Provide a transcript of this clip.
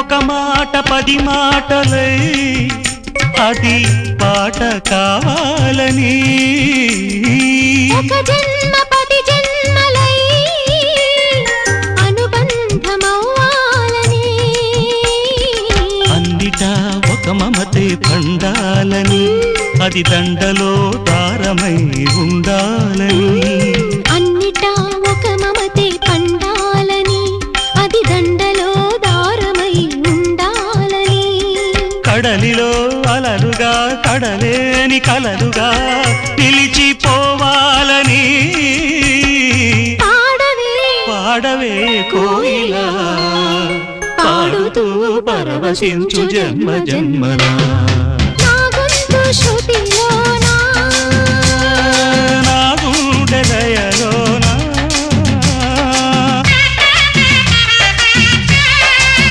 ఒక మాట 10 మాటలై అది పాట కావాలని ఒక జన్మ 10 జన్మలై అనుబంధమవ్వాలని అన్నిటా ఒక మమతే పండాలని అది దండలో దారమై ఉండాలని అన్నిటా ఒక మమతే పండాలని అది దండలో దారమై ఉండాలని కడలిలో అలలుగా కడలేని కలలుగా నిలిచిపోవాలని పాడవే కోయిలా పాడుతూ పరవశించు జన్మ జన్మలా నా గొంతు శృతిలోనా నా గుండె దయలో